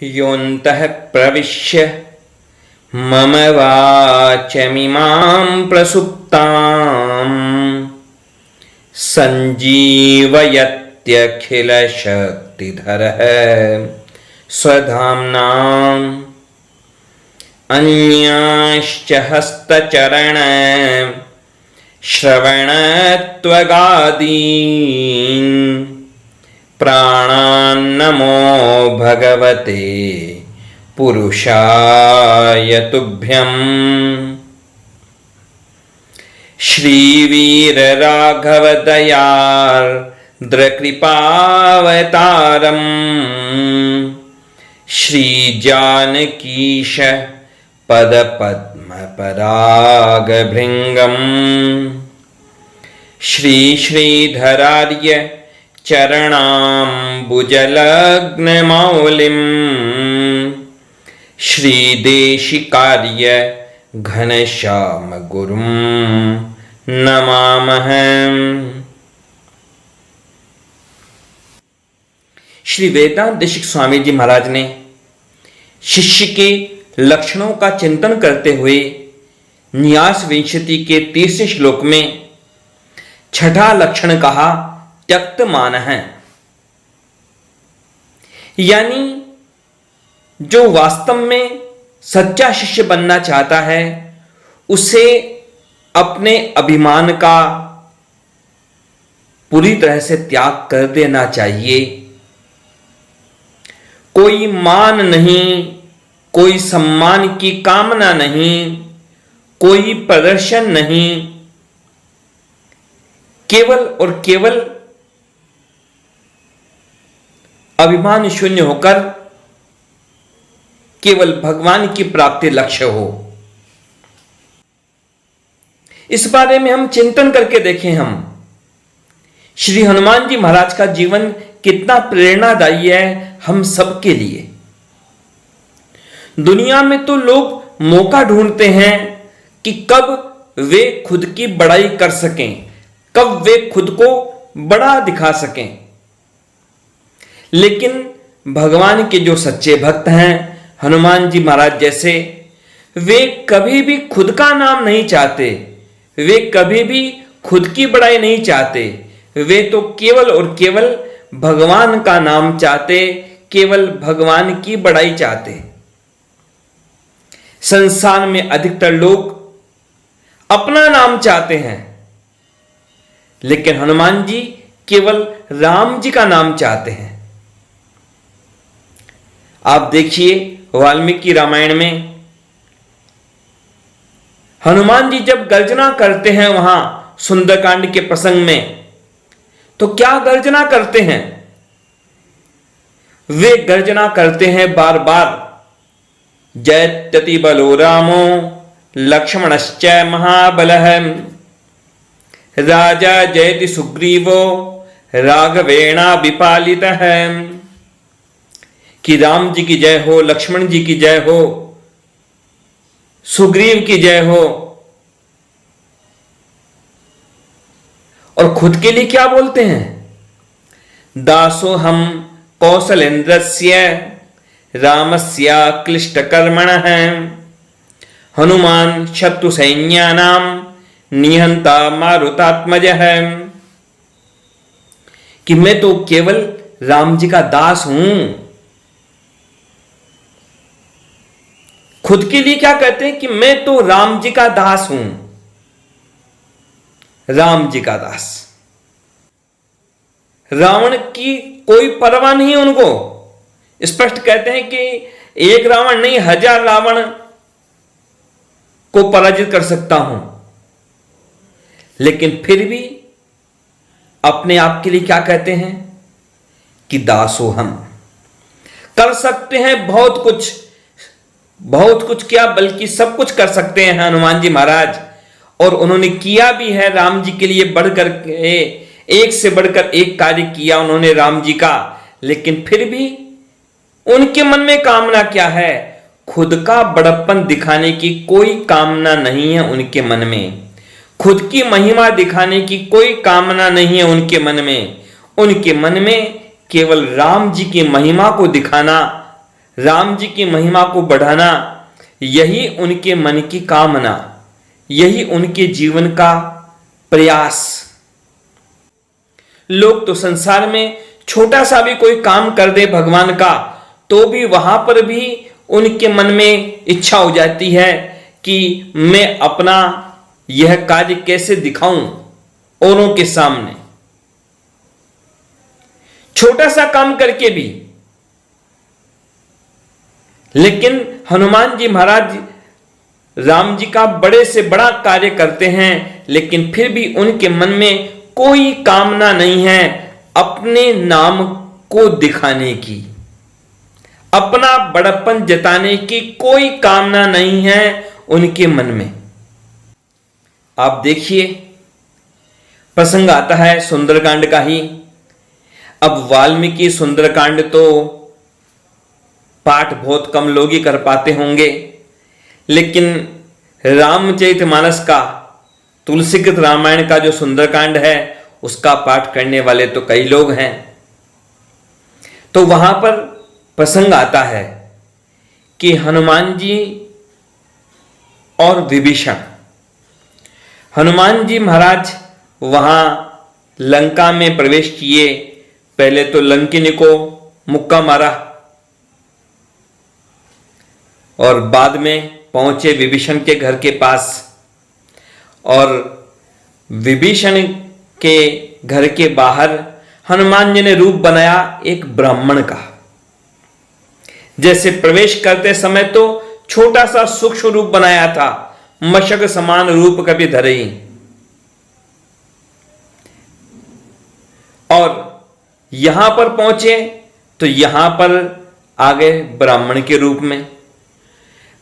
योऽन्तः प्रविश्य मम वाचमिमां प्रसुप्तां सञ्जीवयत्यखिलशक्तिधरः स्वधाम्नाम् अन्यांश्च हस्तचरण श्रवणत्वगादीन् प्राणान्नमो भगवते पुरुषाय तुभ्यम्। श्रीवीरराघवदयार्द्रकृपावतारम् श्रीजानकीश पदपद्मपरागभृङ्गम् श्रीश्रीधरार्य चरणाम्बुजलग्नमौलिम् श्रीदेशिकार्य घनश्यामगुरुं नमामः। श्री वेदांत देशिक स्वामी जी महाराज ने शिष्य के लक्षणों का चिंतन करते हुए न्यास विंशति के 30वें श्लोक में छठा लक्षण कहा त्यक्त मान है, यानी जो वास्तव में सच्चा शिष्य बनना चाहता है उसे अपने अभिमान का पूरी तरह से त्याग कर देना चाहिए। कोई मान नहीं, कोई सम्मान की कामना नहीं, कोई प्रदर्शन नहीं, केवल और केवल अभिमान शून्य होकर केवल भगवान की प्राप्ति लक्ष्य हो। इस बारे में हम चिंतन करके देखें। हम श्री हनुमान जी महाराज का जीवन कितना प्रेरणादायी है हम सबके लिए। दुनिया में तो लोग मौका ढूंढते हैं कि कब वे खुद की बड़ाई कर सकें, कब वे खुद को बड़ा दिखा सकें, लेकिन भगवान के जो सच्चे भक्त हैं हनुमान जी महाराज जैसे, वे कभी भी खुद का नाम नहीं चाहते, वे कभी भी खुद की बड़ाई नहीं चाहते। वे तो केवल और केवल भगवान का नाम चाहते, केवल भगवान की बड़ाई चाहते। संसार में अधिकतर लोग अपना नाम चाहते हैं, लेकिन हनुमान जी केवल राम जी का नाम चाहते हैं। आप देखिए वाल्मीकि रामायण में हनुमान जी जब गर्जना करते हैं वहां सुंदरकांड के प्रसंग में, तो क्या गर्जना करते हैं? वे गर्जना करते हैं बार बार, जयत्यति बलो रामो लक्ष्मणश्च महाबलः राजा जयति सुग्रीवो राघवेणा विपालितः। कि राम जी की जय हो, लक्ष्मण जी की जय हो, सुग्रीव की जय हो। और खुद के लिए क्या बोलते हैं? दासो हम कौशलेन्द्रस्य रामस्य क्लिष्टकर्मणः हनुमान शत्रु सैन्यानां निहंता मारुतात्मजः। कि मैं तो केवल राम जी का दास हूं। खुद के लिए क्या कहते हैं कि मैं तो राम जी का दास हूं, राम जी का दास। रावण की कोई परवाह नहीं है उनको। स्पष्ट कहते हैं कि एक रावण नहीं 1000 रावण को पराजित कर सकता हूं, लेकिन फिर भी अपने आप के लिए क्या कहते हैं कि दासो हम। कर सकते हैं बहुत कुछ, बहुत कुछ क्या बल्कि सब कुछ कर सकते हैं हनुमान जी महाराज। और उन्होंने किया भी है राम जी के लिए बढ़कर एक से बढ़कर एक कार्य किया उन्होंने राम जी का। लेकिन फिर भी उनके मन में कामना क्या है? खुद का बड़प्पन दिखाने की कोई कामना नहीं है उनके मन में, खुद की महिमा दिखाने की कोई कामना नहीं है उनके मन में। उनके मन में केवल राम जी की महिमा को दिखाना, राम जी की महिमा को बढ़ाना, यही उनके मन की कामना, यही उनके जीवन का प्रयास। लोग तो संसार में छोटा सा भी कोई काम कर दे भगवान का, तो भी वहां पर भी उनके मन में इच्छा हो जाती है कि मैं अपना यह कार्य कैसे दिखाऊं औरों के सामने, छोटा सा काम करके भी। लेकिन हनुमान जी महाराज राम जी का बड़े से बड़ा कार्य करते हैं, लेकिन फिर भी उनके मन में कोई कामना नहीं है अपने नाम को दिखाने की, अपना बड़प्पन जताने की कोई कामना नहीं है उनके मन में। आप देखिए, प्रसंग आता है सुंदरकांड का ही। अब वाल्मीकि सुंदरकांड तो पाठ बहुत कम लोग ही कर पाते होंगे, लेकिन रामचरितमानस का, तुलसीकृत रामायण का जो सुंदरकांड है उसका पाठ करने वाले तो कई लोग हैं। तो वहां पर प्रसंग आता है कि हनुमान जी और विभीषण, हनुमान जी महाराज वहां लंका में प्रवेश किए। पहले तो लंकिनी को मुक्का मारा और बाद में पहुंचे विभीषण के घर के पास, और विभीषण के घर के बाहर हनुमान जी ने रूप बनाया एक ब्राह्मण का। जैसे प्रवेश करते समय तो छोटा सा सूक्ष्म रूप बनाया था, मशक समान रूप कभी धरई, और यहां पर पहुंचे तो यहां पर आ गए ब्राह्मण के रूप में।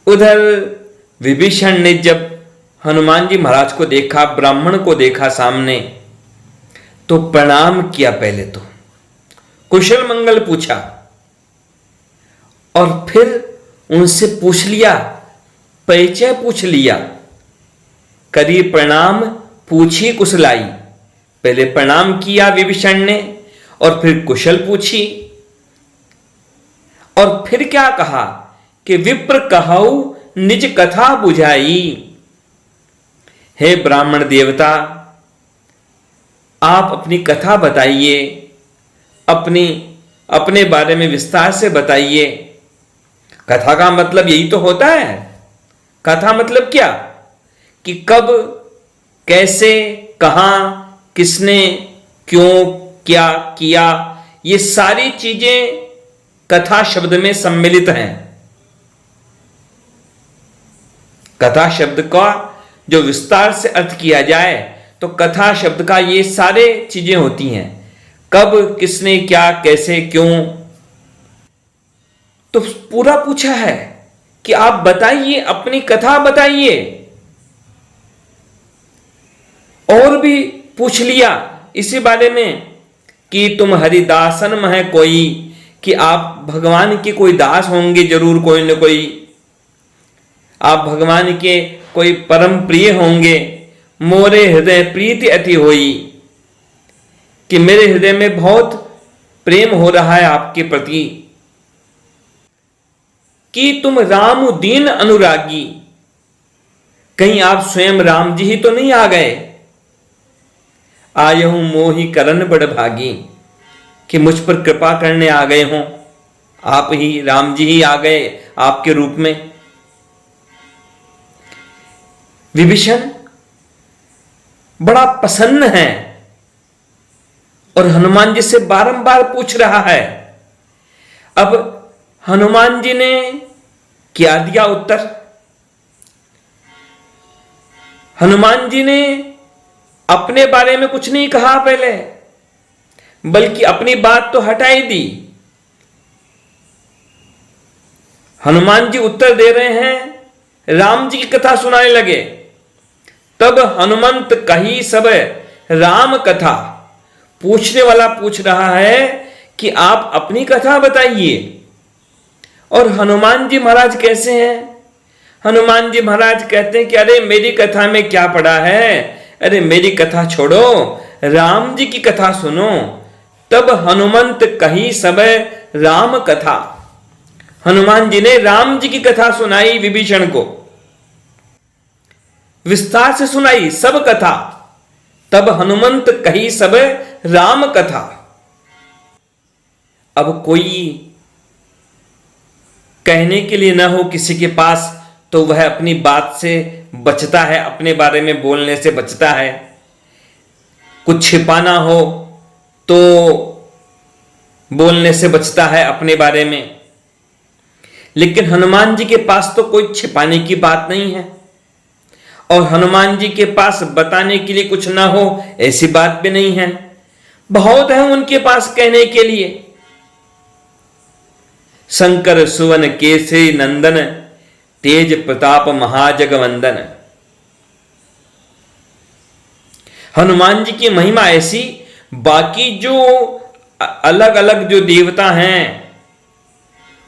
उधर विभीषण ने जब हनुमान जी महाराज को देखा, ब्राह्मण को देखा सामने, तो प्रणाम किया। पहले तो कुशल मंगल पूछा और फिर उनसे पूछ लिया, परिचय पूछ लिया। करी प्रणाम पूछी कुशलाई, पहले प्रणाम किया विभीषण ने और फिर कुशल पूछी, और फिर क्या कहा कि विप्र कहऊ निज कथा बुझाई। हे ब्राह्मण देवता, आप अपनी कथा बताइए, अपने बारे में विस्तार से बताइए। कथा का मतलब यही तो होता है। कथा मतलब क्या कि कब, कैसे, कहां, किसने, क्यों, क्या किया, ये सारी चीजें कथा शब्द में सम्मिलित हैं। कथा शब्द का जो विस्तार से अर्थ किया जाए तो कथा शब्द का ये सारे चीजें होती हैं। कब, किसने, क्या, कैसे, क्यों। तो पूरा पूछा है कि आप बताइए, अपनी कथा बताइए। और भी पूछ लिया इसी बारे में कि तुम हरिदासन में है कोई, कि आप भगवान के कोई दास होंगे जरूर, कोई न कोई, आप भगवान के कोई परम प्रिय होंगे। मोरे हृदय प्रीति अति होई, कि मेरे हृदय में बहुत प्रेम हो रहा है आपके प्रति। कि तुम राम दीन अनुरागी, कहीं आप स्वयं राम जी ही तो नहीं आ गए। आयहूं मोहि करन बड़ भागी, कि मुझ पर कृपा करने आ गए हों, आप ही राम जी ही आ गए आपके रूप में। विभीषण बड़ा प्रसन्न है और हनुमान जी से बारंबार पूछ रहा है। अब हनुमान जी ने क्या दिया उत्तर? हनुमान जी ने अपने बारे में कुछ नहीं कहा पहले, बल्कि अपनी बात तो हटा ही दी। हनुमान जी उत्तर दे रहे हैं, राम जी की कथा सुनाने लगे। तब हनुमंत कही सब राम कथा, पूछने वाला पूछ रहा है कि आप अपनी कथा बताइए। और हनुमान जी महाराज कैसे हैं? हनुमान जी महाराज कहते हैं कि अरे मेरी कथा में क्या पड़ा है, अरे मेरी कथा छोड़ो, राम जी की कथा सुनो। तब हनुमंत कही सब राम कथा, हनुमान जी ने राम जी की कथा सुनाई विभीषण को, विस्तार से सुनाई सब कथा। तब हनुमंत कही सब राम कथा। अब कोई कहने के लिए ना हो किसी के पास, तो वह अपनी बात से बचता है, अपने बारे में बोलने से बचता है। कुछ छिपाना हो तो बोलने से बचता है अपने बारे में। लेकिन हनुमान जी के पास तो कोई छिपाने की बात नहीं है, और हनुमान जी के पास बताने के लिए कुछ ना हो ऐसी बात भी नहीं है। बहुत है उनके पास कहने के लिए। शंकर सुवन केसरी नंदन, तेज प्रताप महाजगवंदन। हनुमान जी की महिमा ऐसी, बाकी जो अलग अलग जो देवता हैं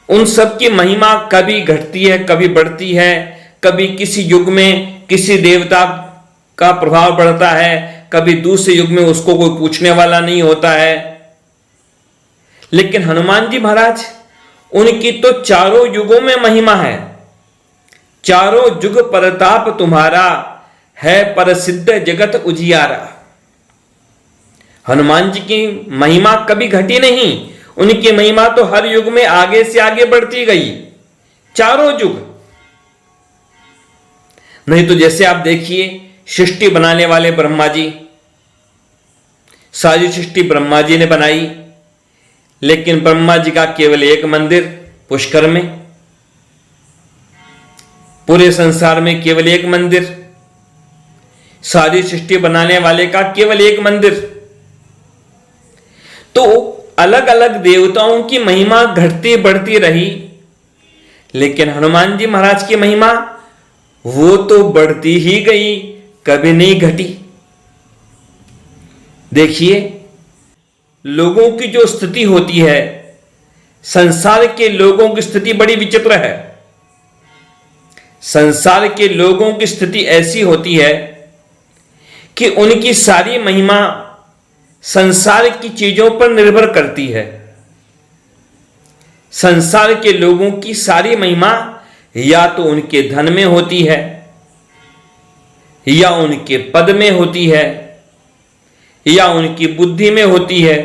उन सब की महिमा कभी घटती है, कभी बढ़ती है। कभी किसी युग में किसी देवता का प्रभाव बढ़ता है, कभी दूसरे युग में उसको कोई पूछने वाला नहीं होता है। लेकिन हनुमान जी महाराज, उनकी तो चारों युगों में महिमा है। चारों युग परताप तुम्हारा, है प्रसिद्ध जगत उजियारा। हनुमान जी की महिमा कभी घटी नहीं, उनकी महिमा तो हर युग में आगे से आगे बढ़ती गई, चारों युग। नहीं तो जैसे आप देखिए, सृष्टि बनाने वाले ब्रह्मा जी, सारी सृष्टि ब्रह्मा जी ने बनाई, लेकिन ब्रह्मा जी का केवल एक मंदिर पुष्कर में, पूरे संसार में केवल एक मंदिर, सारी सृष्टि बनाने वाले का केवल एक मंदिर। तो अलग अलग देवताओं की महिमा घटती बढ़ती रही, लेकिन हनुमान जी महाराज की महिमा वो तो बढ़ती ही गई, कभी नहीं घटी। देखिए, लोगों की जो स्थिति होती है, संसार के लोगों की स्थिति बड़ी विचित्र है। संसार के लोगों की स्थिति ऐसी होती है कि उनकी सारी महिमा संसार की चीजों पर निर्भर करती है। संसार के लोगों की सारी महिमा या तो उनके धन में होती है, या उनके पद में होती है, या उनकी बुद्धि में होती है।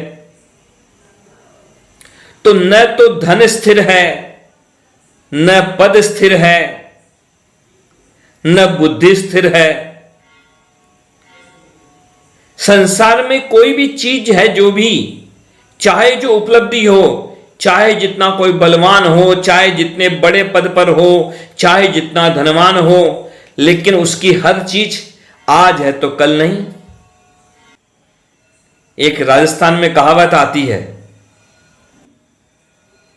तो न तो धन स्थिर है, न पद स्थिर है, न बुद्धि स्थिर है। संसार में कोई भी चीज है जो भी, चाहे जो उपलब्धि हो, चाहे जितना कोई बलवान हो, चाहे जितने बड़े पद पर हो, चाहे जितना धनवान हो, लेकिन उसकी हर चीज आज है तो कल नहीं। एक राजस्थान में कहावत आती है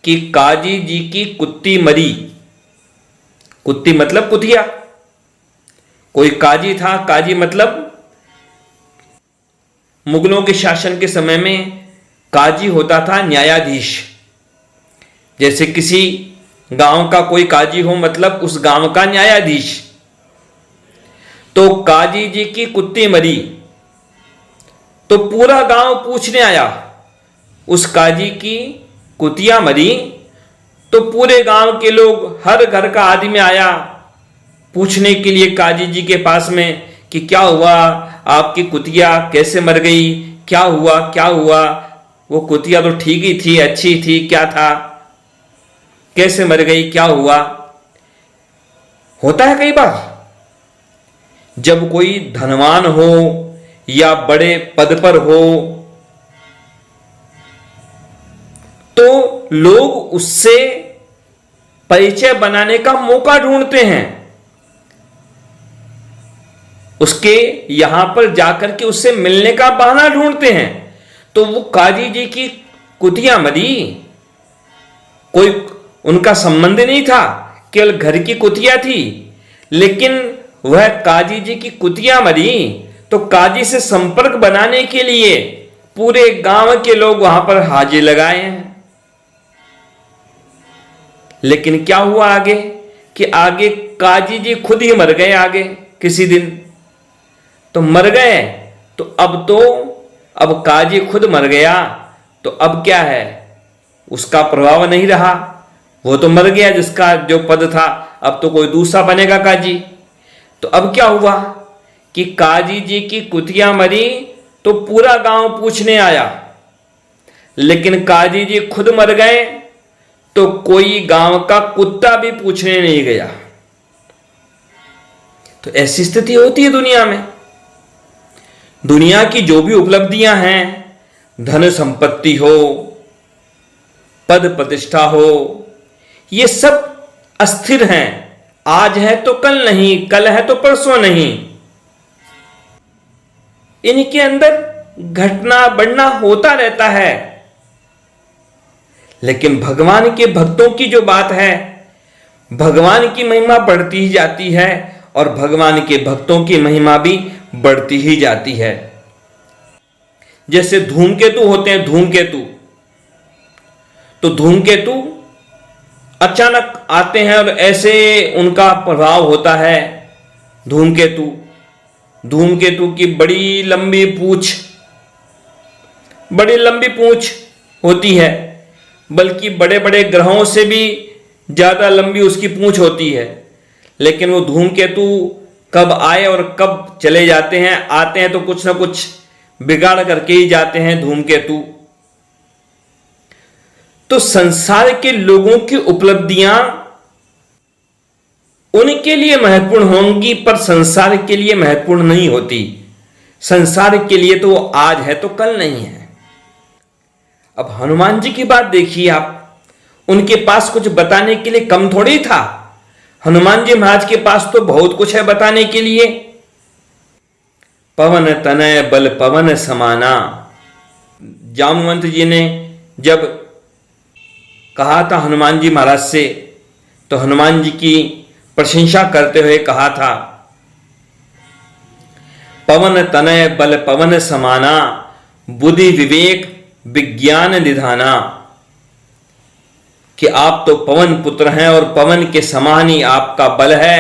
कि काजी जी की कुत्ती मरी। कुत्ती मतलब कुतिया। कोई काजी था, काजी मतलब मुगलों के शासन के समय में काजी होता था न्यायाधीश। जैसे किसी गांव का कोई काजी हो, मतलब उस गांव का न्यायाधीश। तो काजी जी की कुत्ती मरी तो पूरा गांव पूछने आया, उस काजी की कुतिया मरी। तो पूरे गांव के लोग, हर घर का आदमी आया पूछने के लिए काजी जी के पास में कि क्या हुआ, आपकी कुतिया कैसे मर गई, क्या हुआ क्या हुआ। वो कुतिया तो ठीक ही थी, अच्छी थी, क्या था, कैसे मर गई, क्या हुआ। होता है कई बार जब कोई धनवान हो या बड़े पद पर हो, तो लोग उससे परिचय बनाने का मौका ढूंढते हैं, उसके यहां पर जाकर के उससे मिलने का बहाना ढूंढते हैं। तो वो काजी जी की कुतिया मरी, कोई उनका संबंध नहीं था, केवल घर की कुतिया थी, लेकिन वह काजी जी की कुतिया मरी तो काजी से संपर्क बनाने के लिए पूरे गांव के लोग वहां पर हाजिर लगाए हैं। लेकिन क्या हुआ आगे कि आगे काजी जी खुद ही मर गए। आगे किसी दिन तो मर गए, तो अब काजी खुद मर गया, तो अब क्या है, उसका प्रभाव नहीं रहा। वो तो मर गया जिसका जो पद था, अब तो कोई दूसरा बनेगा काजी। तो अब क्या हुआ कि काजी जी की कुतिया मरी तो पूरा गांव पूछने आया, लेकिन काजी जी खुद मर गए तो कोई गांव का कुत्ता भी पूछने नहीं गया। तो ऐसी स्थिति होती है दुनिया में। दुनिया की जो भी उपलब्धियां हैं, धन संपत्ति हो, पद प्रतिष्ठा हो, ये सब अस्थिर हैं। आज है तो कल नहीं, कल है तो परसों नहीं। इनके अंदर घटना बढ़ना होता रहता है। लेकिन भगवान के भक्तों की जो बात है, भगवान की महिमा बढ़ती ही जाती है और भगवान के भक्तों की महिमा भी बढ़ती ही जाती है। जैसे धूमकेतु होते हैं, धूमकेतु, तो धूमकेतु अचानक आते हैं और ऐसे उनका प्रभाव होता है। धूमकेतु धूमकेतु की बड़ी लंबी पूंछ होती है, बल्कि बड़े बड़े ग्रहों से भी ज्यादा लंबी उसकी पूंछ होती है। लेकिन वो धूमकेतु कब आए और कब चले जाते हैं, आते हैं तो कुछ ना कुछ बिगाड़ करके ही जाते हैं धूमकेतु। तो संसार के लोगों की उपलब्धियां उनके लिए महत्वपूर्ण होंगी, पर संसार के लिए महत्वपूर्ण नहीं होती। संसार के लिए तो आज है तो कल नहीं है। अब हनुमान जी की बात देखिए आप, उनके पास कुछ बताने के लिए कम थोड़ी था। हनुमान जी महाराज के पास तो बहुत कुछ है बताने के लिए। पवन तनय बल पवन समाना, जामवंत जी ने जब कहा था हनुमान जी महाराज से, तो हनुमान जी की प्रशंसा करते हुए कहा था, पवन तनय बल पवन समाना, बुद्धि विवेक विज्ञान निधाना, कि आप तो पवन पुत्र हैं और पवन के समान ही आपका बल है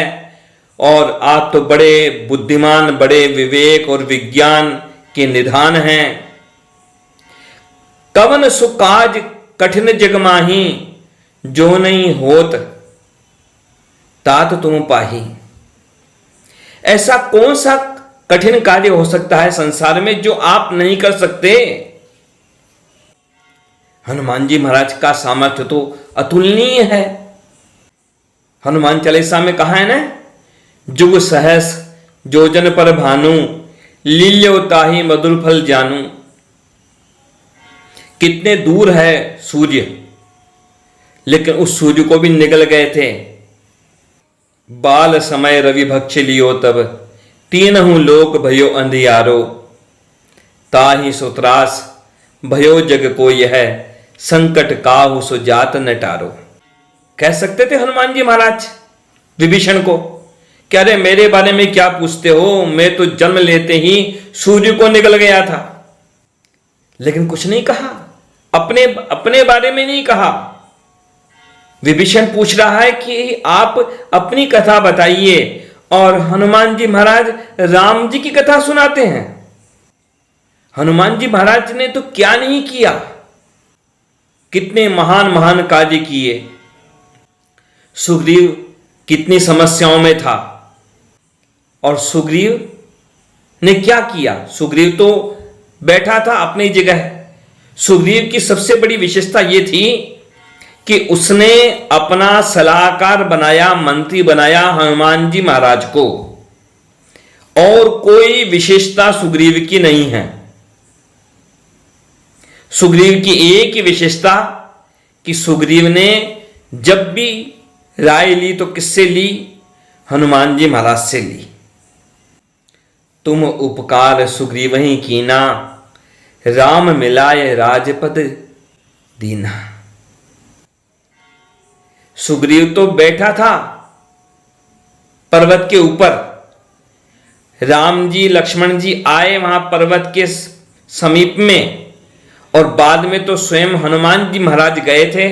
और आप तो बड़े बुद्धिमान, बड़े विवेक और विज्ञान के निधान हैं। कवन सुकाज कठिन जग माही, जो नहीं होत तात तुम पाही। ऐसा कौन सा कठिन कार्य हो सकता है संसार में जो आप नहीं कर सकते? हनुमान जी महाराज का सामर्थ्य तो अतुलनीय है। हनुमान चालीसा में कहा है ना, जुग सहस जोजन पर भानु, लील्यो ताहि मधुर फल जानू। कितने दूर है सूर्य, लेकिन उस सूर्य को भी निगल गए थे। बाल समय रवि भक्ष लियो तब, तीनहु लोक भयो अंधियारो, ताहि सुत्रास भयो जग को यह, संकट काहु सो जात न टारो। कह सकते थे हनुमान जी महाराज विभीषण को, क्या रे मेरे बारे में क्या पूछते हो, मैं तो जन्म लेते ही सूर्य को निकल गया था। लेकिन कुछ नहीं कहा, अपने बारे में नहीं कहा। विभीषण पूछ रहा है कि आप अपनी कथा बताइए, और हनुमान जी महाराज राम जी की कथा सुनाते हैं। हनुमान जी महाराज ने तो क्या नहीं किया, कितने महान महान कार्य किए। सुग्रीव कितनी समस्याओं में था और सुग्रीव ने क्या किया? सुग्रीव तो बैठा था अपनी जगह। सुग्रीव की सबसे बड़ी विशेषता यह थी कि उसने अपना सलाहकार बनाया, मंत्री बनाया हनुमान जी महाराज को, और कोई विशेषता सुग्रीव की नहीं है। सुग्रीव की एक ही विशेषता कि सुग्रीव ने जब भी राय ली तो किससे ली? हनुमान जी महाराज से ली। तुम उपकार सुग्रीव ही कीना, राम मिलाए राजपद दीना। सुग्रीव तो बैठा था पर्वत के ऊपर, राम जी लक्ष्मण जी आए वहां पर्वत के समीप में, और बाद में तो स्वयं हनुमान जी महाराज गए थे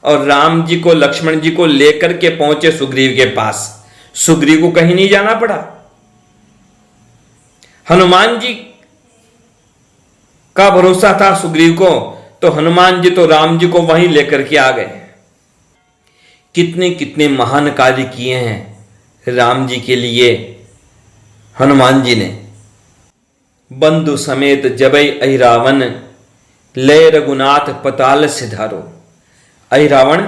और राम जी को लक्ष्मण जी को लेकर के पहुंचे सुग्रीव के पास। सुग्रीव को कहीं नहीं जाना पड़ा। हनुमान जी का भरोसा था सुग्रीव को, तो हनुमान जी तो राम जी को वहीं लेकर के आ गए। कितने कितने महान कार्य किए हैं राम जी के लिए हनुमान जी ने। बंधु समेत जबै अहि रावण, लय रघुनाथ पताल सिधारो। अहि रावण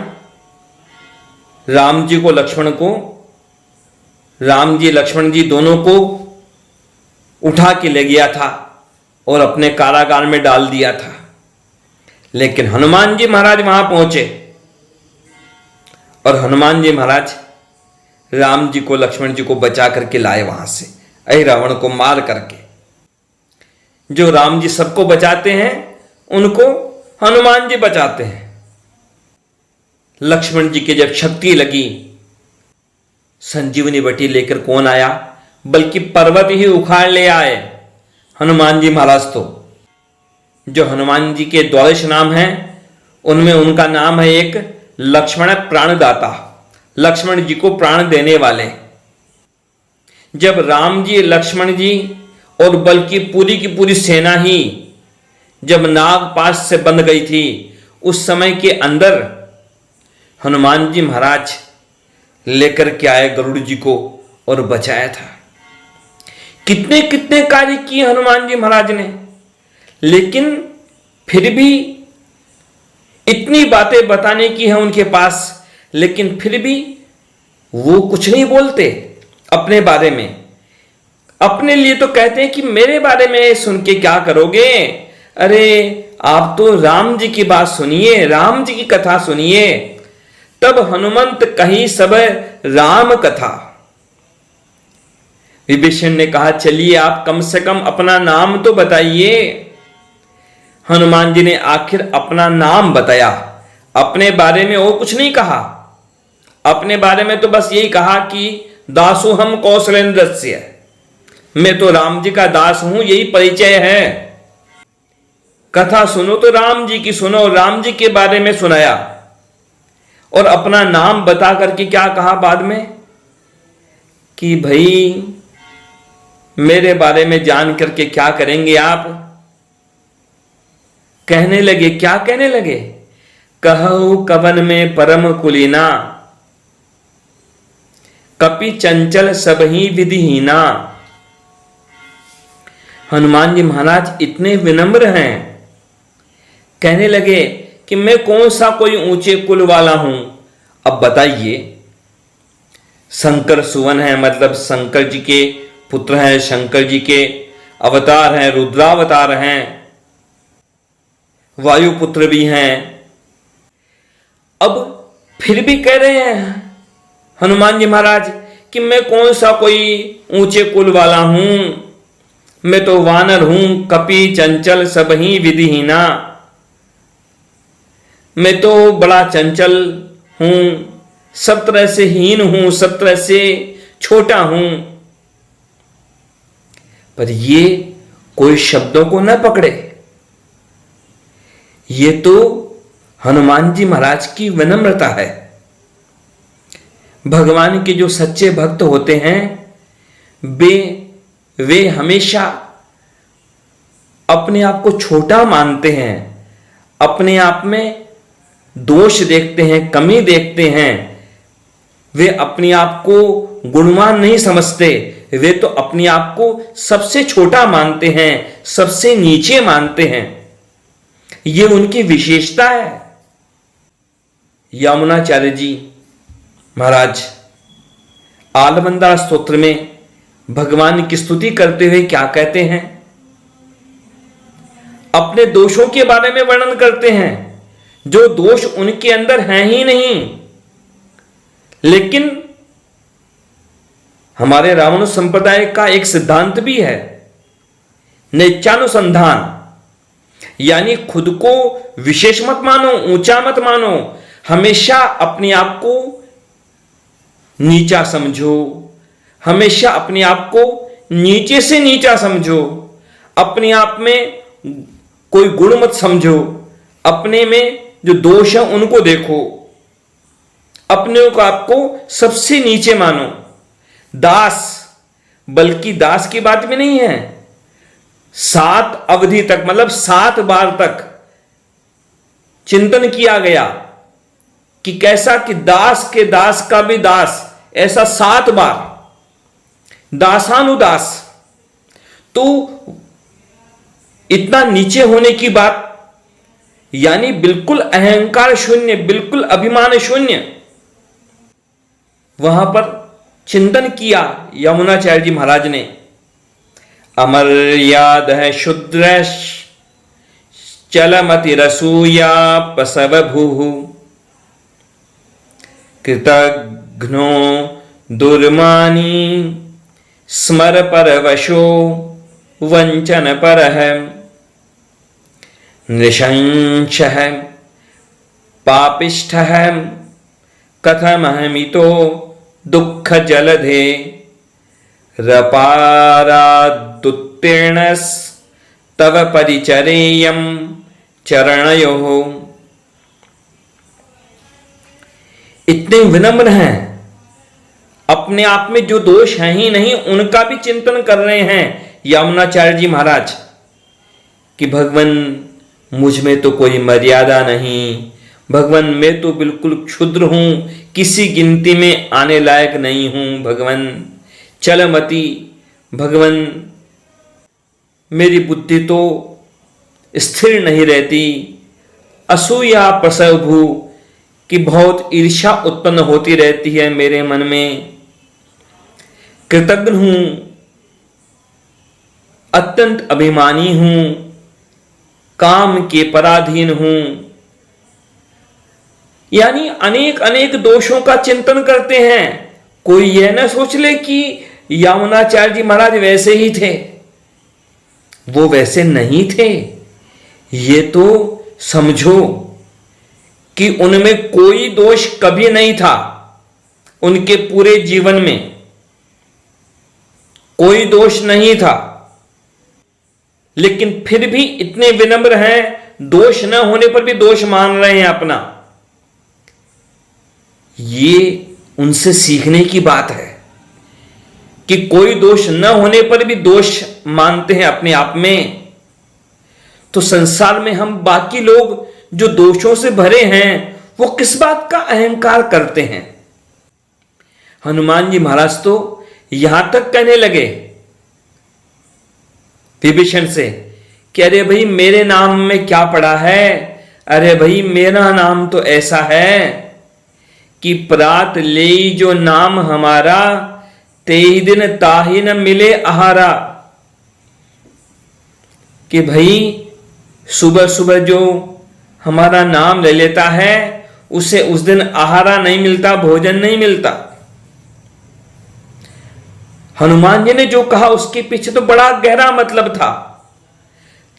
राम जी को लक्ष्मण को, राम जी लक्ष्मण जी दोनों को उठा के ले गया था और अपने कारागार में डाल दिया था। लेकिन हनुमान जी महाराज वहां पहुंचे और हनुमान जी महाराज राम जी को लक्ष्मण जी को बचा करके लाए वहां से, अहि रावण को मार करके। जो राम जी सबको बचाते हैं उनको हनुमान जी बचाते हैं। लक्ष्मण जी के जब शक्ति लगी, संजीवनी बटी लेकर कौन आया, बल्कि पर्वत ही उखाड़ ले आए हनुमान जी महाराज। तो जो हनुमान जी के द्वादश नाम हैं उनमें उनका नाम है एक लक्ष्मण प्राणदाता, लक्ष्मण जी को प्राण देने वाले। जब राम जी लक्ष्मण जी और बल्कि पूरी की पूरी सेना ही जब नागपाश से बंध गई थी, उस समय के अंदर हनुमान जी महाराज लेकर के आए गरुड़ जी को और बचाया था। कितने कितने कार्य किए हनुमान जी महाराज ने, लेकिन फिर भी इतनी बातें बताने की है उनके पास, लेकिन फिर भी वो कुछ नहीं बोलते अपने बारे में। अपने लिए तो कहते हैं कि मेरे बारे में सुन के क्या करोगे, अरे आप तो राम जी की बात सुनिए, राम जी की कथा सुनिए। तब हनुमंत कही सब राम कथा। विभीषण ने कहा चलिए आप कम से कम अपना नाम तो बताइए। हनुमान जी ने आखिर अपना नाम बताया, अपने बारे में और कुछ नहीं कहा। अपने बारे में तो बस यही कहा कि दासु हम कौशलेंद्रस्य, मैं तो राम जी का दास हूं, यही परिचय है। कथा सुनो तो राम जी की सुनो, राम जी के बारे में सुनाया। और अपना नाम बता करके क्या कहा बाद में कि भाई मेरे बारे में जान करके क्या करेंगे आप। कहने लगे, क्या कहने लगे, कहु कवन में परम कुलीना, कपि चंचल सबही विधिहीना। हनुमान जी महाराज इतने विनम्र हैं, कहने लगे कि मैं कौन सा कोई ऊंचे कुल वाला हूं। अब बताइए, शंकर सुवन है, मतलब शंकर जी के पुत्र हैं, शंकर जी के अवतार हैं, रुद्रावतार हैं, वायुपुत्र भी हैं। अब फिर भी कह रहे हैं हनुमान जी महाराज कि मैं कौन सा कोई ऊंचे कुल वाला हूं, मैं तो वानर हूं, कपि चंचल सबही विधिहीना। मैं तो बड़ा चंचल हूं, सब तरह से हीन हूं, सब तरह से छोटा हूं। पर ये कोई शब्दों को न पकड़े, ये तो हनुमान जी महाराज की विनम्रता है। भगवान के जो सच्चे भक्त होते हैं वे हमेशा अपने आप को छोटा मानते हैं, अपने आप में दोष देखते हैं, कमी देखते हैं। वे अपने आप को गुणवान नहीं समझते, वे तो अपने आप को सबसे छोटा मानते हैं, सबसे नीचे मानते हैं। ये उनकी विशेषता है। यामुनाचार्य जी महाराज आलवंदा स्तोत्र में भगवान की स्तुति करते हुए क्या कहते हैं, अपने दोषों के बारे में वर्णन करते हैं, जो दोष उनके अंदर हैं ही नहीं। लेकिन हमारे रामानुज संप्रदाय का एक सिद्धांत भी है, नेत्यानुसंधान, यानी खुद को विशेष मत मानो, ऊंचा मत मानो, हमेशा अपने आप को नीचा समझो, हमेशा अपने आप को नीचे से नीचा समझो, अपने आप में कोई गुण मत समझो, अपने में जो दोष है उनको देखो, अपने को आपको सबसे नीचे मानो। दास, बल्कि दास की बात भी नहीं है, 7 अवधि तक, मतलब 7 बार तक चिंतन किया गया कि कैसा कि दास के दास का भी दास, ऐसा 7 बार दासानुदास। तो इतना नीचे होने की बात, यानी बिल्कुल अहंकार शून्य, बिल्कुल अभिमान शून्य, वहां पर चिंतन किया यमुनाचार्य जी महाराज ने। अमर्याद है शुद्र चलमति रसूया पसव भू कृतघ्नो दुर्मानी स्मर परवशो वंचन पर है नृशंस है पापिष्ठ है कथमहमितो दुःख जलधे रपारादुत्तीर्ण तव परिचरेयं चरणयोः। इतने विनम्र हैं, अपने आप में जो दोष हैं ही नहीं उनका भी चिंतन कर रहे हैं यमुनाचार्य जी महाराज कि भगवान मुझ में तो कोई मर्यादा नहीं, भगवान मैं तो बिल्कुल क्षुद्र हूं, किसी गिनती में आने लायक नहीं हूं। भगवान चलमती, भगवान मेरी बुद्धि तो स्थिर नहीं रहती। असूया प्रसव भू कि बहुत ईर्ष्या उत्पन्न होती रहती है मेरे मन में। कृतज्ञ हूं, अत्यंत अभिमानी हूं, काम के पराधीन हूं, यानी अनेक अनेक दोषों का चिंतन करते हैं। कोई यह न सोच ले कि यमुनाचार्य जी महाराज वैसे ही थे, वो वैसे नहीं थे। ये तो समझो कि उनमें कोई दोष कभी नहीं था, उनके पूरे जीवन में कोई दोष नहीं था, लेकिन फिर भी इतने विनम्र हैं, दोष न होने पर भी दोष मान रहे हैं अपना। ये उनसे सीखने की बात है कि कोई दोष न होने पर भी दोष मानते हैं अपने आप में। तो संसार में हम बाकी लोग जो दोषों से भरे हैं वो किस बात का अहंकार करते हैं। हनुमान जी महाराज तो यहां तक कहने लगे विभीषण से कि अरे भाई मेरे नाम में क्या पड़ा है, अरे भाई मेरा नाम तो ऐसा है कि प्रात ले जो नाम हमारा तेई दिन ताहि न मिले आहारा। कि भाई सुबह सुबह जो हमारा नाम ले लेता है उसे उस दिन आहारा नहीं मिलता, भोजन नहीं मिलता। हनुमान जी ने जो कहा उसके पीछे तो बड़ा गहरा मतलब था,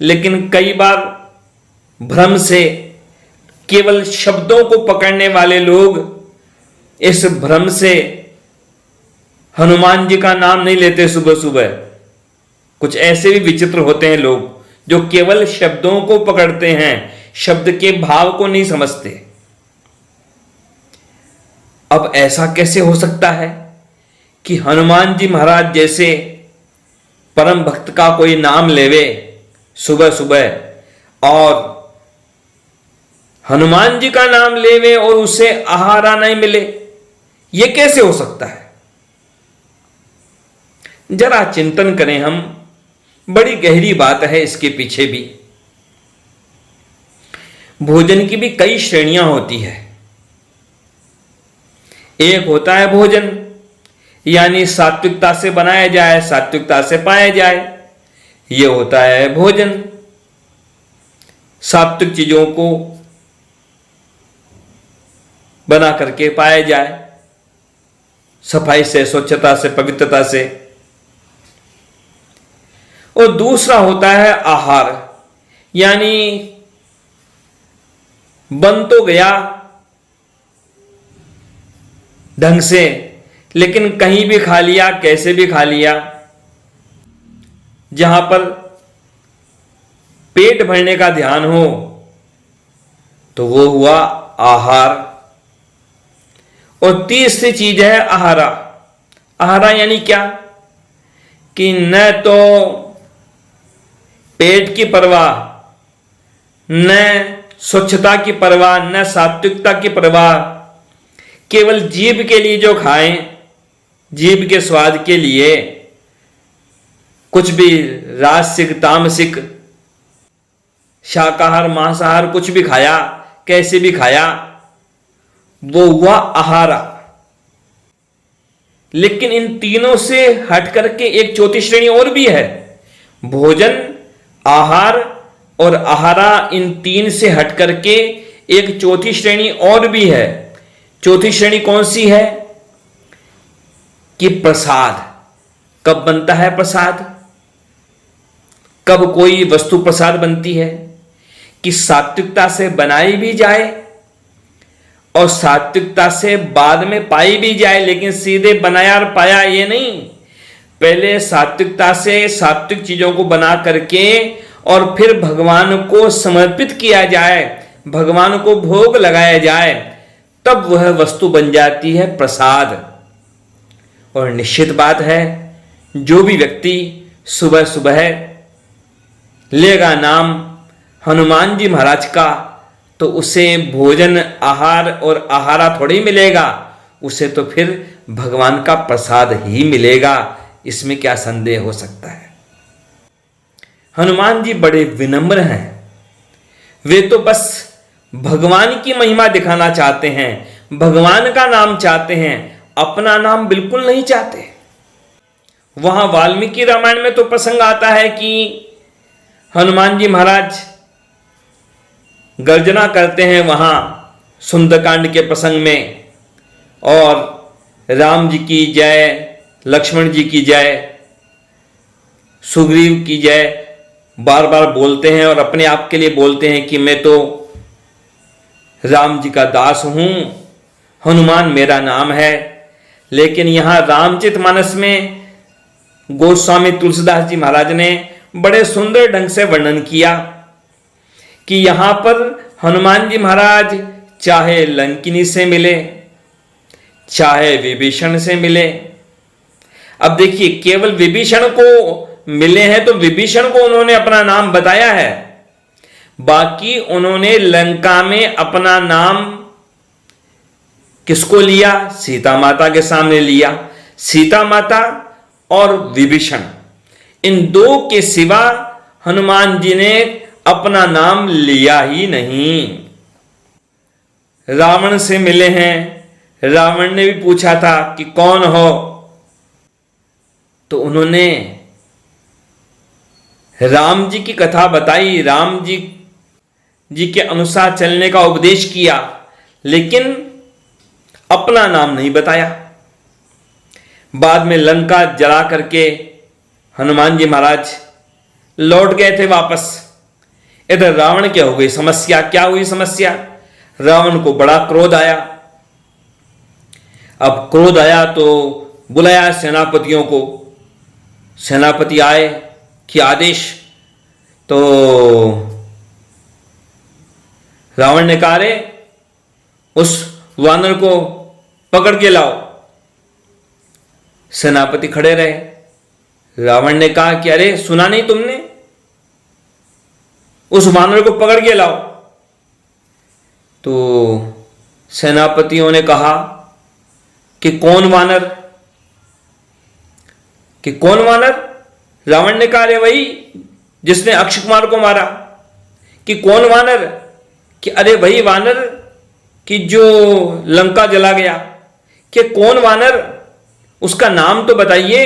लेकिन कई बार भ्रम से केवल शब्दों को पकड़ने वाले लोग इस भ्रम से हनुमान जी का नाम नहीं लेते सुबह सुबह। कुछ ऐसे भी विचित्र होते हैं लोग जो केवल शब्दों को पकड़ते हैं, शब्द के भाव को नहीं समझते। अब ऐसा कैसे हो सकता है कि हनुमान जी महाराज जैसे परम भक्त का कोई नाम लेवे सुबह सुबह और हनुमान जी का नाम लेवे और उसे आहारा नहीं मिले, यह कैसे हो सकता है? जरा चिंतन करें हम, बड़ी गहरी बात है इसके पीछे भी। भोजन की भी कई श्रेणियां होती है। एक होता है भोजन, यानी सात्विकता से बनाया जाए, सात्विकता से पाया जाए, यह होता है भोजन। सात्विक चीजों को बना करके पाया जाए, सफाई से, स्वच्छता से, पवित्रता से। और दूसरा होता है आहार, यानी बन तो गया ढंग से, लेकिन कहीं भी खा लिया, कैसे भी खा लिया। जहां पर पेट भरने का ध्यान हो तो वो हुआ आहार। और तीसरी चीज है आहारा। आहारा यानी क्या कि न तो पेट की परवाह, न स्वच्छता की परवाह, न सात्विकता की परवाह, केवल जीभ के लिए जो खाएं, जीभ के स्वाद के लिए कुछ भी राजसिक तामसिक शाकाहार मांसाहार कुछ भी खाया, कैसे भी खाया, वो हुआ आहारा। लेकिन इन तीनों से हट करके एक चौथी श्रेणी और भी है। भोजन, आहार और आहारा, इन तीन से हट करके एक चौथी श्रेणी और भी है। चौथी श्रेणी कौन सी है? कि प्रसाद। कब बनता है प्रसाद? कब कोई वस्तु प्रसाद बनती है? कि सात्विकता से बनाई भी जाए और सात्विकता से बाद में पाई भी जाए, लेकिन सीधे बनाया और पाया ये नहीं। पहले सात्विकता से सात्विक चीजों को बना करके और फिर भगवान को समर्पित किया जाए, भगवान को भोग लगाया जाए, तब वह वस्तु बन जाती है प्रसाद। और निश्चित बात है, जो भी व्यक्ति सुबह सुबह लेगा नाम हनुमान जी महाराज का, तो उसे भोजन आहार और आहारा थोड़ी मिलेगा, उसे तो फिर भगवान का प्रसाद ही मिलेगा। इसमें क्या संदेह हो सकता है? हनुमान जी बड़े विनम्र हैं। वे तो बस भगवान की महिमा दिखाना चाहते हैं, भगवान का नाम चाहते हैं, अपना नाम बिल्कुल नहीं चाहते। वहां वाल्मीकि रामायण में तो प्रसंग आता है कि हनुमान जी महाराज गर्जना करते हैं वहां सुंदरकांड के प्रसंग में, और राम जी की जय, लक्ष्मण जी की जय, सुग्रीव की जय बार बार बोलते हैं और अपने आप के लिए बोलते हैं कि मैं तो राम जी का दास हूं, हनुमान मेरा नाम है। लेकिन यहां रामचरितमानस में गोस्वामी तुलसीदास जी महाराज ने बड़े सुंदर ढंग से वर्णन किया कि यहां पर हनुमान जी महाराज चाहे लंकिनी से मिले, चाहे विभीषण से मिले। अब देखिए, केवल विभीषण को मिले हैं तो विभीषण को उन्होंने अपना नाम बताया है, बाकी उन्होंने लंका में अपना नाम किसको लिया? सीता माता के सामने लिया। सीता माता और विभीषण, इन दो के सिवा हनुमान जी ने अपना नाम लिया ही नहीं। रावण से मिले हैं, रावण ने भी पूछा था कि कौन हो, तो उन्होंने राम जी की कथा बताई, राम जी के अनुसार चलने का उपदेश किया, लेकिन अपना नाम नहीं बताया। बाद में लंका जला करके हनुमान जी महाराज लौट गए थे वापस। इधर रावण क्या हो गई समस्या? क्या हुई समस्या? रावण को बड़ा क्रोध आया। अब क्रोध आया तो बुलाया सेनापतियों को। सेनापति आए कि आदेश, तो रावण ने कहा, रे उस वानर को पकड़ के लाओ। सेनापति खड़े रहे। रावण ने कहा कि अरे सुना नहीं तुमने, उस वानर को पकड़ के लाओ। तो सेनापतियों ने कहा कि कौन वानर? कि कौन वानर? रावण ने कहा, अरे वही जिसने अक्षय कुमार को मारा। कि कौन वानर? कि अरे वही वानर कि जो लंका जला गया। कि कौन वानर? उसका नाम तो बताइए।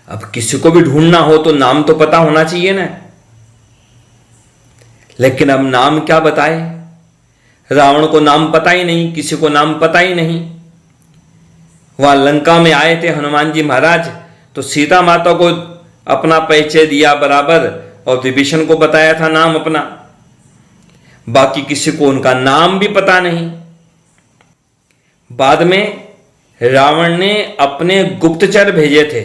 अब किसी को भी ढूंढना हो तो नाम तो पता होना चाहिए ना। लेकिन अब नाम क्या बताए? रावण को नाम पता ही नहीं, किसी को नाम पता ही नहीं। वहां लंका में आए थे हनुमान जी महाराज, तो सीता माता को अपना परिचय दिया बराबर, और विभीषण को बताया था नाम अपना, बाकी किसी को उनका नाम भी पता नहीं। बाद में रावण ने अपने गुप्तचर भेजे थे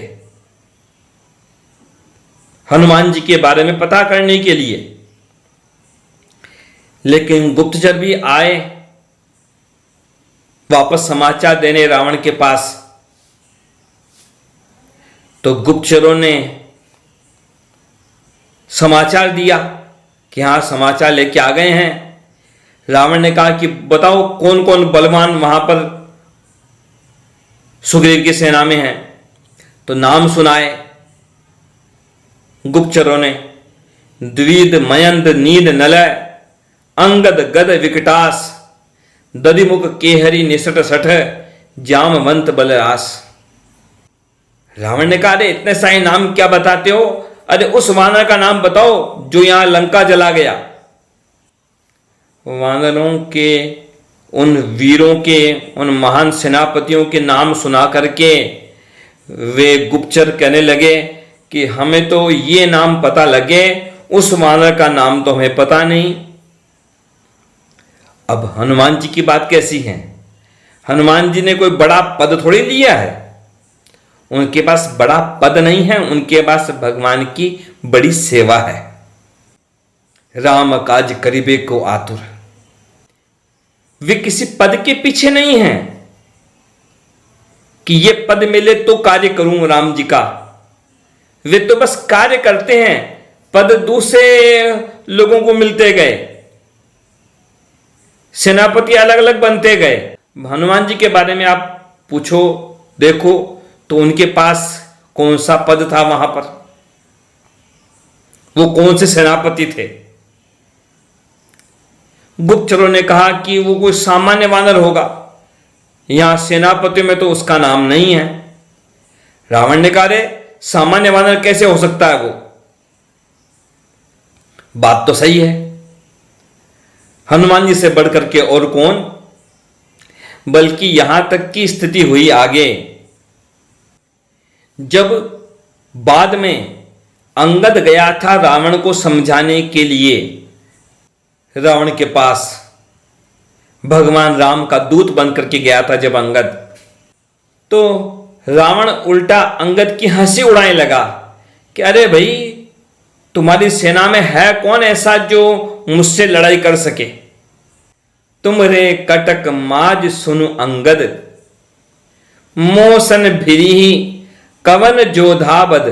हनुमान जी के बारे में पता करने के लिए, लेकिन गुप्तचर भी आए वापस समाचार देने रावण के पास। तो गुप्तचरों ने समाचार दिया कि हाँ समाचार लेके आ गए हैं। रावण ने कहा कि बताओ कौन कौन बलवान वहां पर सुग्रीव की सेना में हैं। तो नाम सुनाए गुप्तचरों ने, द्विविद मयंद नील नलय अंगद गद विकटास दधिमुख केहरी निसट सठ जामवंत बलरास। रावण ने कहा अरे इतने सारे नाम क्या बताते हो, अरे उस वानर का नाम बताओ जो यहां लंका जला गया। वानरों के उन वीरों के उन महान सेनापतियों के नाम सुना करके वे गुप्तचर कहने लगे कि हमें तो ये नाम पता लगे, उस वानर का नाम तो हमें पता नहीं। अब हनुमान जी की बात कैसी है, हनुमान जी ने कोई बड़ा पद थोड़ी लिया है, उनके पास बड़ा पद नहीं है, उनके पास भगवान की बड़ी सेवा है। राम काज करिबे को आतुर, वे किसी पद के पीछे नहीं हैं कि ये पद मिले तो कार्य करूं राम जी का। वे तो बस कार्य करते हैं, पद दूसरे लोगों को मिलते गए, सेनापति अलग अलग बनते गए। हनुमान जी के बारे में आप पूछो देखो तो उनके पास कौन सा पद था वहां पर, वो कौन से सेनापति थे। गुप्तचरों ने कहा कि वो कोई सामान्य वानर होगा, यहां सेनापति में तो उसका नाम नहीं है। रावण ने कहा रे सामान्य वानर कैसे हो सकता है वो, बात तो सही है। हनुमान जी से बढ़कर के और कौन, बल्कि यहां तक की स्थिति हुई आगे, जब बाद में अंगद गया था रावण को समझाने के लिए रावण के पास, भगवान राम का दूत बन करके गया था जब अंगद, तो रावण उल्टा अंगद की हंसी उड़ाने लगा कि अरे भाई तुम्हारी सेना में है कौन ऐसा जो मुझसे लड़ाई कर सके। तुम रे कटक माज सुनु अंगद मोसन भिरी कवन जोधाबद,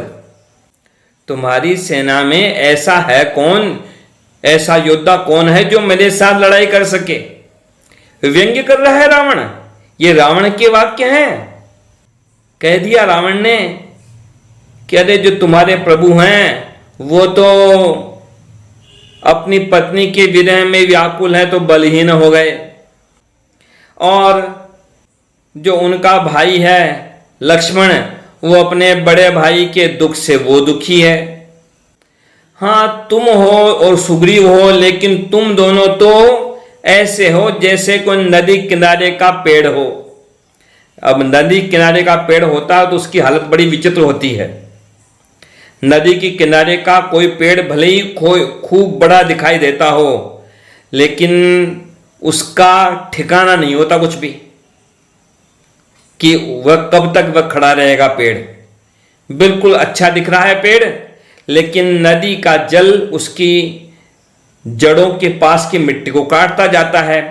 तुम्हारी सेना में ऐसा है कौन, ऐसा योद्धा कौन है जो मेरे साथ लड़ाई कर सके। व्यंग्य कर रहा है रावण, ये रावण के वाक्य हैं। कह दिया रावण ने कि अरे जो तुम्हारे प्रभु हैं वो तो अपनी पत्नी के विरह में व्याकुल है तो बलहीन हो गए, और जो उनका भाई है लक्ष्मण वो अपने बड़े भाई के दुख से वो दुखी है। हां तुम हो और सुग्रीव हो, लेकिन तुम दोनों तो ऐसे हो जैसे कोई नदी किनारे का पेड़ हो। अब नदी किनारे का पेड़ होता है तो उसकी हालत बड़ी विचित्र होती है। नदी के किनारे का कोई पेड़ भले ही खूब बड़ा दिखाई देता हो, लेकिन उसका ठिकाना नहीं होता कुछ भी कि वह कब तक वह खड़ा रहेगा। पेड़ बिल्कुल अच्छा दिख रहा है पेड़, लेकिन नदी का जल उसकी जड़ों के पास की मिट्टी को काटता जाता है,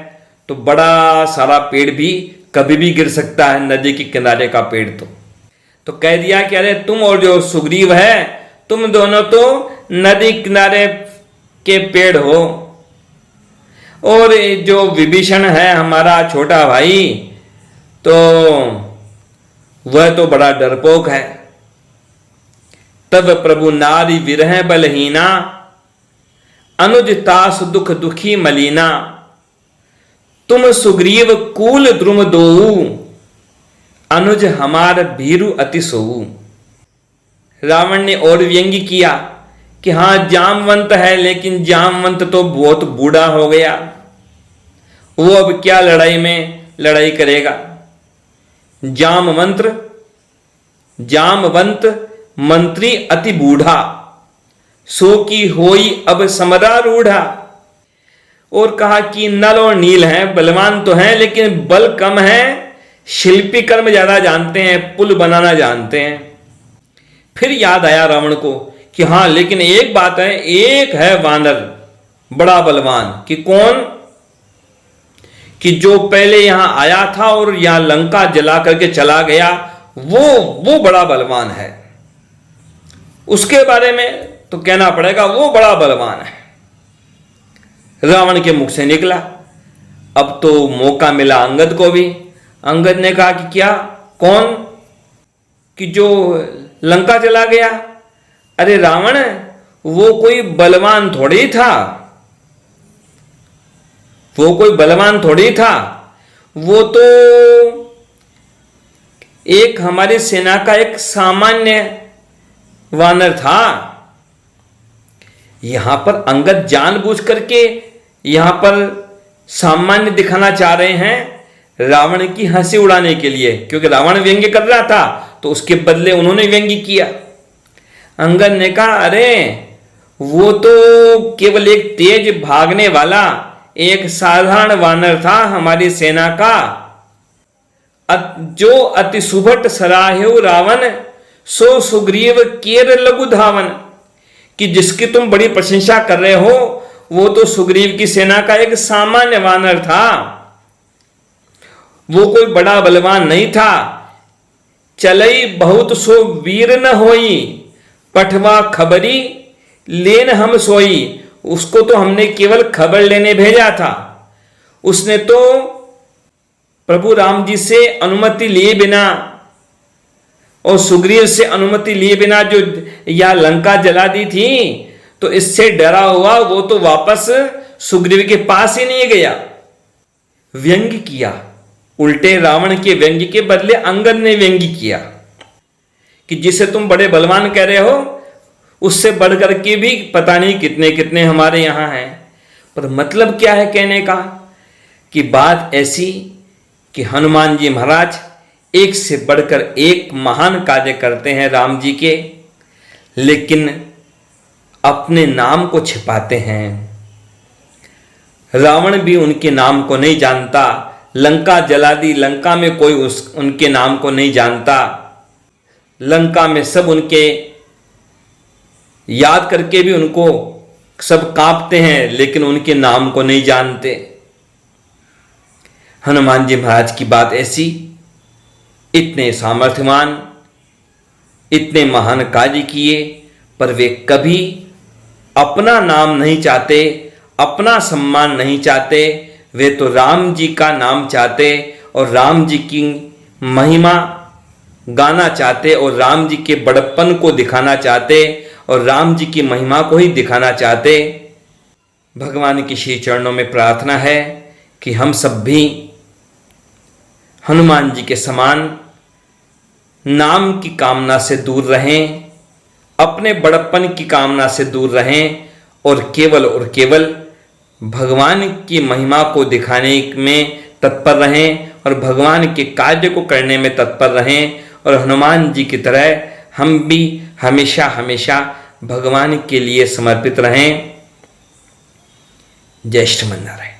तो बड़ा सारा पेड़ भी कभी भी गिर सकता है नदी के किनारे का पेड़। तो कह दिया कि अरे तुम और जो सुग्रीव है तुम दोनों तो नदी किनारे के पेड़ हो, और जो विभीषण है हमारा छोटा भाई तो वह तो बड़ा डरपोक है। तब प्रभु नारी विरह बलहीना अनुज तास दुख दुखी मलीना, तुम सुग्रीव कूल द्रुम दोऊ अनुज हमार भीरु अति सोऊ। रावण ने और व्यंग्य किया कि हां जामवंत है, लेकिन जामवंत तो बहुत बूढ़ा हो गया, वो अब क्या लड़ाई में लड़ाई करेगा। जामवंत मंत्री अति बूढ़ा, सो की होई अब समरारूढ़ा। और कहा कि नल और नील हैं, बलवान तो हैं लेकिन बल कम है, शिल्पी कर्म ज्यादा जानते हैं, पुल बनाना जानते हैं। फिर याद आया रावण को कि हां लेकिन एक बात है, एक है वानर बड़ा बलवान, कि कौन, कि जो पहले यहां आया था और यहां लंका जला करके चला गया, वो बड़ा बलवान है। उसके बारे में तो कहना पड़ेगा वो बड़ा बलवान है। रावण के मुख से निकला। अब तो मौका मिला अंगद को भी। अंगद ने कहा कि क्या, कौन, कि जो लंका चला गया? अरे रावण वो कोई बलवान थोड़ी था, वो कोई बलवान थोड़ी था, वो तो एक हमारी सेना का एक सामान्य वानर था। यहां पर अंगद जानबूझ करके यहां पर सामान्य दिखाना चाह रहे हैं रावण की हंसी उड़ाने के लिए, क्योंकि रावण व्यंग्य कर रहा था तो उसके बदले उन्होंने व्यंग्य किया। अंगद ने कहा अरे वो तो केवल एक तेज भागने वाला एक साधारण वानर था हमारी सेना का, जो अति सुभट सराह्यो रावण सो सुग्रीव केर लघु धावन, कि जिसकी तुम बड़ी प्रशंसा कर रहे हो वो तो सुग्रीव की सेना का एक सामान्य वानर था, वो कोई बड़ा बलवान नहीं था। चलई बहुत सो वीर न होई, पठवा खबरी लेन हम सोई, उसको तो हमने केवल खबर लेने भेजा था। उसने तो प्रभु राम जी से अनुमति लिए बिना और सुग्रीव से अनुमति लिए बिना जो यह लंका जला दी थी, तो इससे डरा हुआ वो तो वापस सुग्रीव के पास ही नहीं गया। व्यंग्य किया, उल्टे रावण के व्यंग्य के बदले अंगद ने व्यंग्य किया कि जिसे तुम बड़े बलवान कह रहे हो उससे बढ़कर के भी पता नहीं कितने कितने हमारे यहां हैं। पर मतलब क्या है कहने का, कि बात ऐसी कि हनुमान जी महाराज एक से बढ़कर एक महान कार्य करते हैं राम जी के, लेकिन अपने नाम को छिपाते हैं। रावण भी उनके नाम को नहीं जानता, लंका जला दी, लंका में कोई उनके नाम को नहीं जानता, लंका में सब उनके याद करके भी उनको सब कांपते हैं, लेकिन उनके नाम को नहीं जानते। हनुमान जी महाराज की बात ऐसी, इतने सामर्थ्यवान, इतने महान कार्य किए, पर वे कभी अपना नाम नहीं चाहते, अपना सम्मान नहीं चाहते। वे तो राम जी का नाम चाहते और राम जी की महिमा गाना चाहते और राम जी के बड़प्पन को दिखाना चाहते और राम जी की महिमा को ही दिखाना चाहते। भगवान के श्री चरणों में प्रार्थना है कि हम सब भी हनुमान जी के समान नाम की कामना से दूर रहें, अपने बड़प्पन की कामना से दूर रहें और केवल भगवान की महिमा को दिखाने में तत्पर रहें और भगवान के कार्य को करने में तत्पर रहें। और हनुमान जी की तरह हम भी हमेशा हमेशा भगवान के लिए समर्पित रहें। जय श्रीमन नारायण।